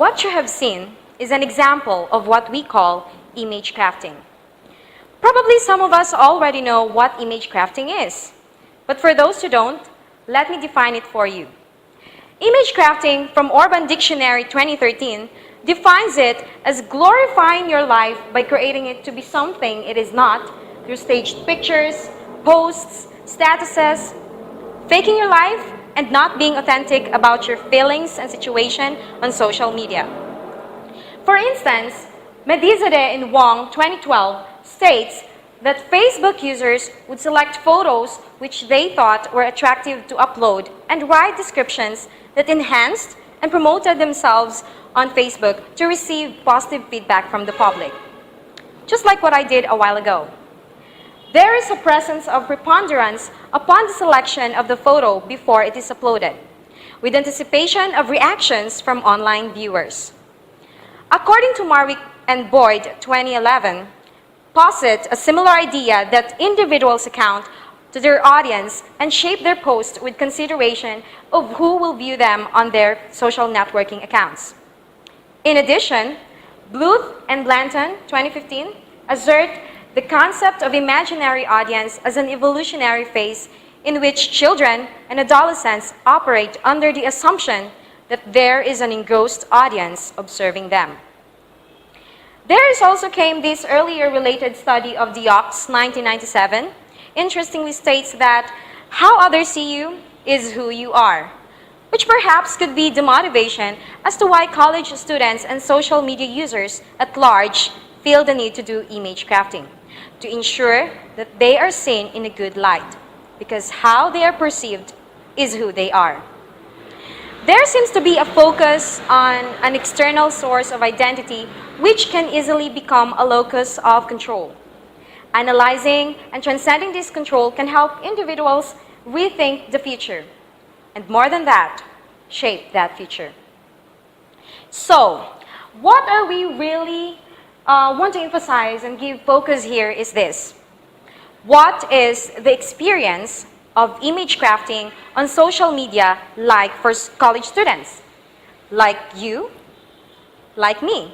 What you have seen is an example of what we call image crafting. Probably some of us already know what image crafting is, but for those who don't, let me define it for you. Image crafting from Urban Dictionary 2013 defines it as glorifying your life by creating it to be something it is not through staged pictures, posts, statuses, faking your life, and not being authentic about your feelings and situation on social media. For instance, Medizade in Wong 2012 states that Facebook users would select photos which they thought were attractive to upload and write descriptions that enhanced and promoted themselves on Facebook to receive positive feedback from the public. Just like what I did a while ago. There is a presence of preponderance upon the selection of the photo before it is uploaded, with anticipation of reactions from online viewers. According to Marwick and Boyd 2011, posit a similar idea that individuals account to their audience and shape their post with consideration of who will view them on their social networking accounts. In addition, Bluth and Blanton 2015 assert the concept of imaginary audience as an evolutionary phase in which children and adolescents operate under the assumption that there is an engrossed audience observing them. There is also came this earlier related study of Diox 1997, interestingly states that how others see you is who you are, which perhaps could be the motivation as to why college students and social media users at large feel the need to do image crafting, to ensure that they are seen in a good light, because how they are perceived is who they are. There seems to be a focus on an external source of identity which can easily become a locus of control. Analyzing and transcending this control can help individuals rethink the future, and more than that, shape that future. So, what are we really want to emphasize and give focus here is this. What is the experience of image crafting on social media like for college students? Like you? Like me?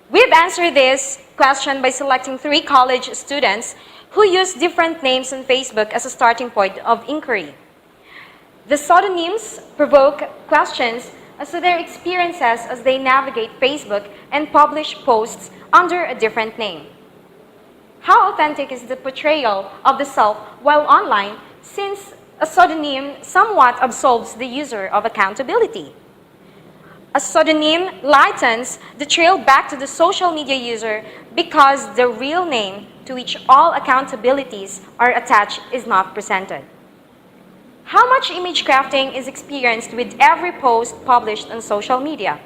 We've answered this question by selecting 3 college students who use different names on Facebook as a starting point of inquiry. The pseudonyms provoke questions as to their experiences as they navigate Facebook and publish posts under a different name. How authentic is the portrayal of the self while online, since a pseudonym somewhat absolves the user of accountability? A pseudonym lightens the trail back to the social media user because the real name to which all accountabilities are attached is not presented. How much image crafting is experienced with every post published on social media?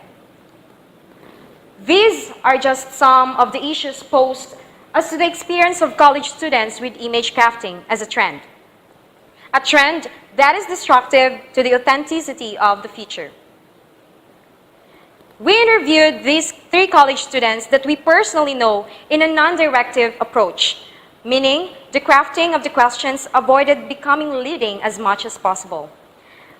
These are just some of the issues posed as to the experience of college students with image crafting as a trend. A trend that is destructive to the authenticity of the future. We interviewed these 3 college students that we personally know in a non-directive approach, meaning the crafting of the questions avoided becoming leading as much as possible.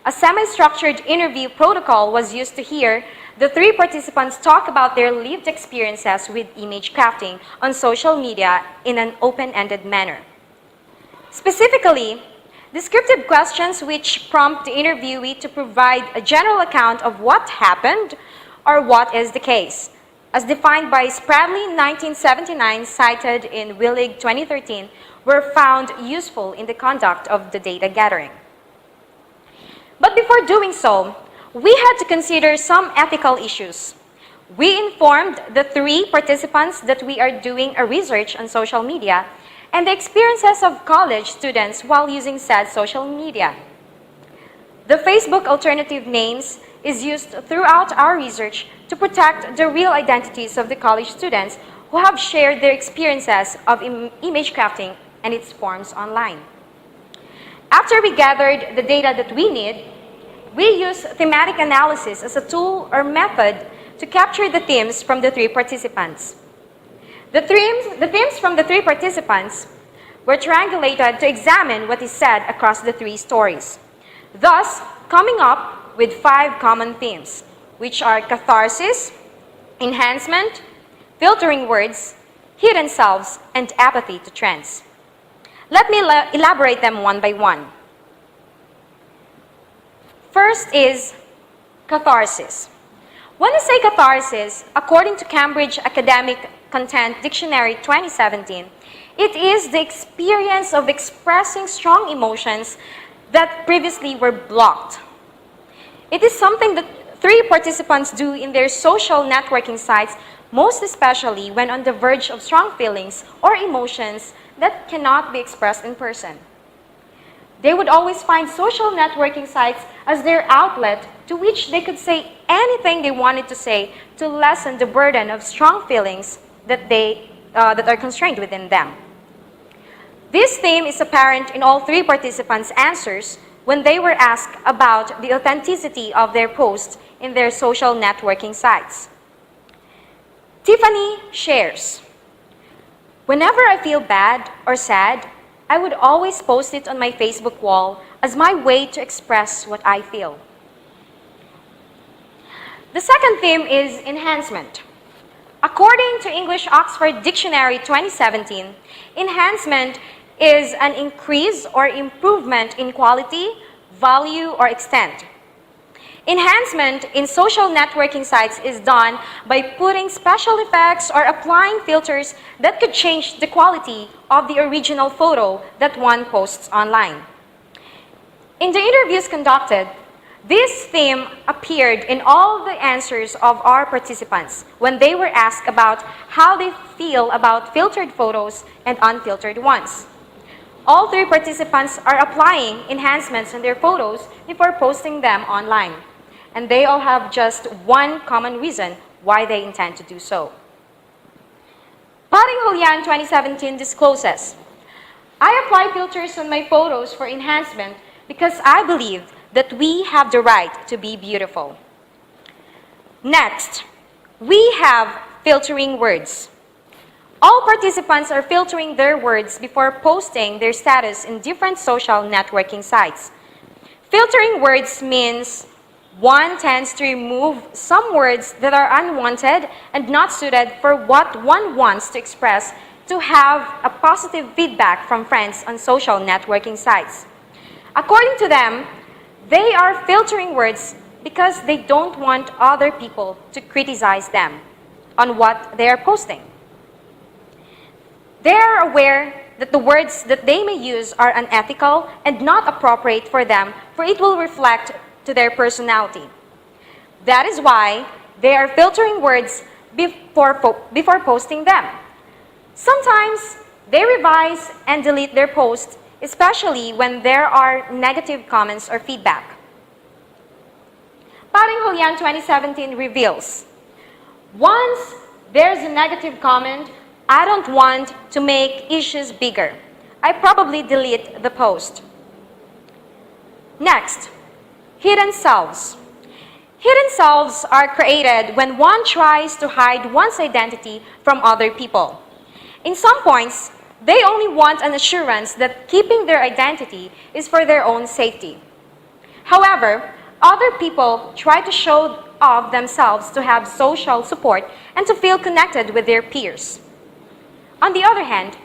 A semi-structured interview protocol was used to hear the 3 participants talk about their lived experiences with image crafting on social media in an open-ended manner. Specifically, descriptive questions which prompt the interviewee to provide a general account of what happened or what is the case, as defined by Spradley 1979, cited in Willig 2013, were found useful in the conduct of the data gathering. But before doing so, we had to consider some ethical issues. We informed the 3 participants that we are doing a research on social media and the experiences of college students while using said social media. The Facebook alternative names is used throughout our research to protect the real identities of the college students who have shared their experiences of image crafting and its forms online. After we gathered the data that we need, we use thematic analysis as a tool or method to capture the themes from the 3 participants. The themes from the 3 participants were triangulated to examine what is said across the 3 stories, thus coming up with 5 common themes, which are catharsis, enhancement, filtering words, hidden selves, and apathy to trends. Let me elaborate them one by one. First is catharsis. When I say catharsis, according to Cambridge Academic Content Dictionary 2017, it is the experience of expressing strong emotions that previously were blocked. It is something that 3 participants do in their social networking sites, most especially when on the verge of strong feelings or emotions that cannot be expressed in person. They would always find social networking sites as their outlet to which they could say anything they wanted to say to lessen the burden of strong feelings that are constrained within them. This theme is apparent in all 3 participants' answers when they were asked about the authenticity of their posts in their social networking sites. Tiffany shares, "Whenever I feel bad or sad, I would always post it on my Facebook wall as my way to express what I feel." The second theme is enhancement. According to English Oxford Dictionary 2017, enhancement is an increase or improvement in quality, value, or extent. Enhancement in social networking sites is done by putting special effects or applying filters that could change the quality of the original photo that one posts online. In the interviews conducted, this theme appeared in all the answers of our participants when they were asked about how they feel about filtered photos and unfiltered ones. All 3 participants are applying enhancements in their photos before posting them online, and they all have just one common reason why they intend to do so. Paring Julian 2017 discloses, "I apply filters on my photos for enhancement because I believe that we have the right to be beautiful." Next, we have filtering words. All participants are filtering their words before posting their status in different social networking sites. Filtering words means one tends to remove some words that are unwanted and not suited for what one wants to express to have a positive feedback from friends on social networking sites. According to them, they are filtering words because they don't want other people to criticize them on what they are posting. They are aware that the words that they may use are unethical and not appropriate for them, for it will reflect to their personality. That is why they are filtering words before posting them. Sometimes they revise and delete their posts, especially when there are negative comments or feedback. Paring Julian 2017 reveals, "Once there's a negative comment, I don't want to make issues bigger. I probably delete the post." Next, hidden selves. Hidden selves are created when one tries to hide one's identity from other people. In some points, they only want an assurance that keeping their identity is for their own safety. However, other people try to show off themselves to have social support and to feel connected with their peers. On the other hand,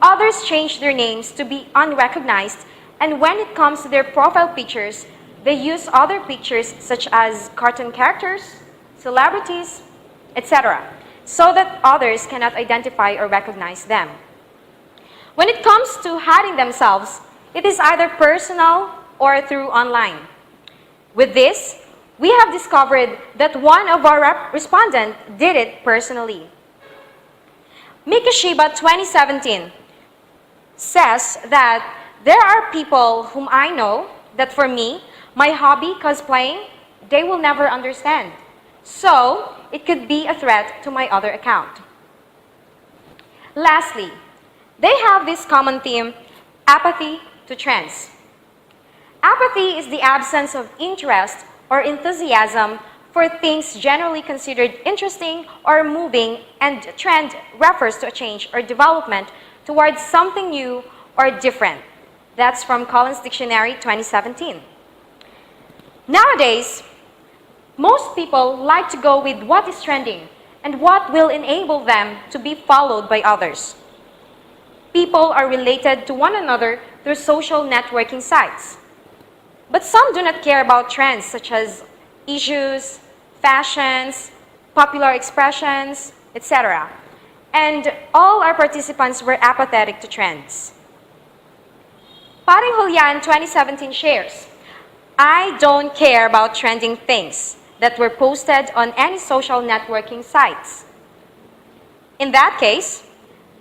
others change their names to be unrecognized, and when it comes to their profile pictures, they use other pictures such as cartoon characters, celebrities, etc., so that others cannot identify or recognize them. When it comes to hiding themselves, it is either personal or through online. With this, we have discovered that one of our respondents did it personally. Mikashiba 2017 says that there are people whom I know that for me, my hobby, cosplaying, they will never understand. So, it could be a threat to my other account. Lastly, they have this common theme, apathy to trends. Apathy is the absence of interest or enthusiasm for things generally considered interesting or moving, and trend refers to a change or development towards something new or different. That's from Collins Dictionary 2017. Nowadays, Most people like to go with what is trending and what will enable them to be followed by others. People are related to one another through social networking sites. But some do not care about trends such as issues, fashions, popular expressions, etc. And all our participants were apathetic to trends. Paring Julian 2017 shares, "I don't care about trending things that were posted on any social networking sites." In that case,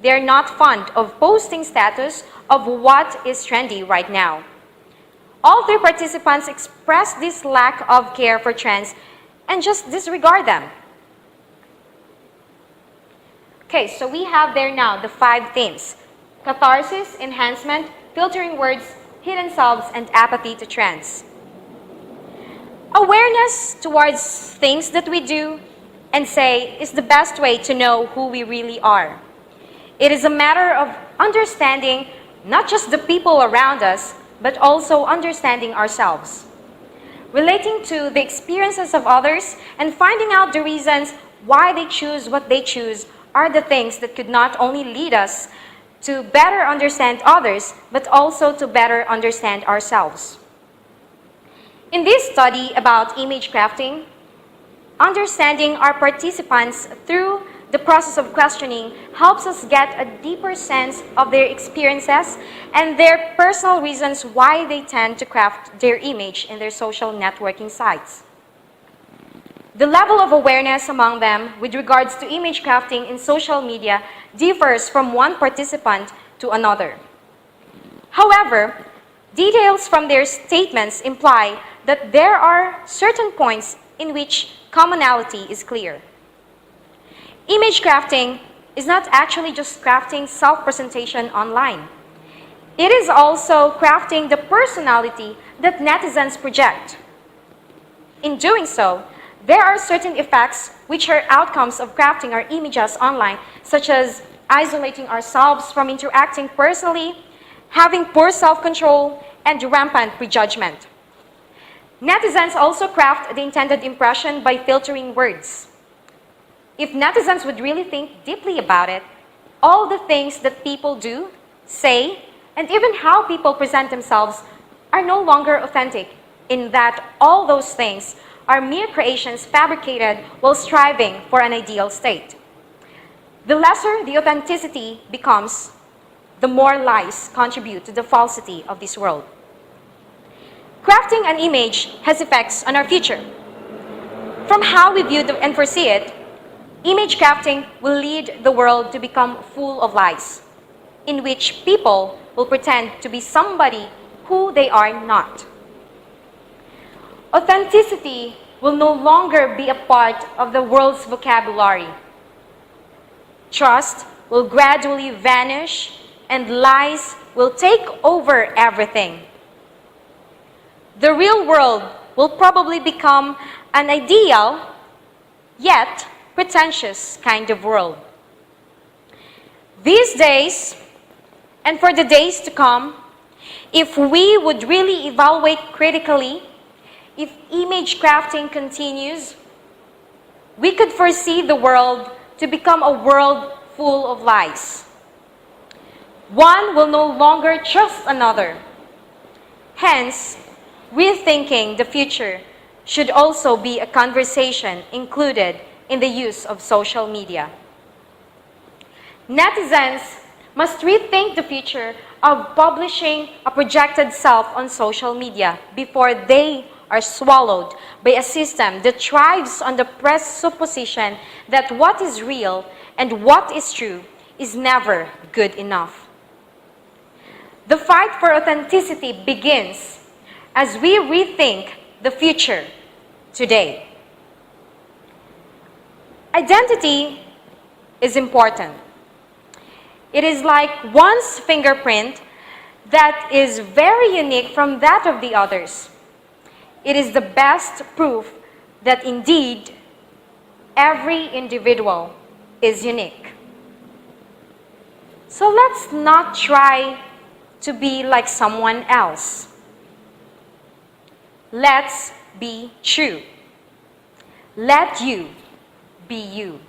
they're not fond of posting status of what is trendy right now. All three participants expressed this lack of care for trends and just disregard them. Okay, so we have there now the 5 themes: catharsis, enhancement, filtering words, hidden selves, and apathy to trends. Awareness towards things that we do and say is the best way to know who we really are. It is a matter of understanding not just the people around us, but also understanding ourselves. Relating to the experiences of others and finding out the reasons why they choose what they choose are the things that could not only lead us to better understand others, but also to better understand ourselves. In this study about image crafting, understanding our participants through the process of questioning helps us get a deeper sense of their experiences and their personal reasons why they tend to craft their image in their social networking sites. The level of awareness among them with regards to image crafting in social media differs from one participant to another. However, details from their statements imply that there are certain points in which commonality is clear. Image crafting is not actually just crafting self-presentation online. It is also crafting the personality that netizens project. In doing so, there are certain effects which are outcomes of crafting our images online, such as isolating ourselves from interacting personally, having poor self-control, and rampant prejudgment. Netizens also craft the intended impression by filtering words. If netizens would really think deeply about it, all the things that people do, say, and even how people present themselves are no longer authentic, in that all those things are mere creations fabricated while striving for an ideal state. The lesser the authenticity becomes, the more lies contribute to the falsity of this world. Crafting an image has effects on our future. From how we view and foresee it, image crafting will lead the world to become full of lies, in which people will pretend to be somebody who they are not. Authenticity will no longer be a part of the world's vocabulary. Trust will gradually vanish and lies will take over everything. The real world will probably become an ideal, yet pretentious kind of world. These days, and for the days to come, if we would really evaluate critically, if image crafting continues, we could foresee the world to become a world full of lies. One will no longer trust another. Hence, rethinking the future should also be a conversation included in the use of social media. Netizens must rethink the future of publishing a projected self on social media before they are swallowed by a system that thrives on the presupposition that what is real and what is true is never good enough. The fight for authenticity begins as we rethink the future today. Identity is important. It is like one's fingerprint that is very unique from that of the others. It is the best proof that indeed every individual is unique. So let's not try to be like someone else. Let's be true. Let you be you.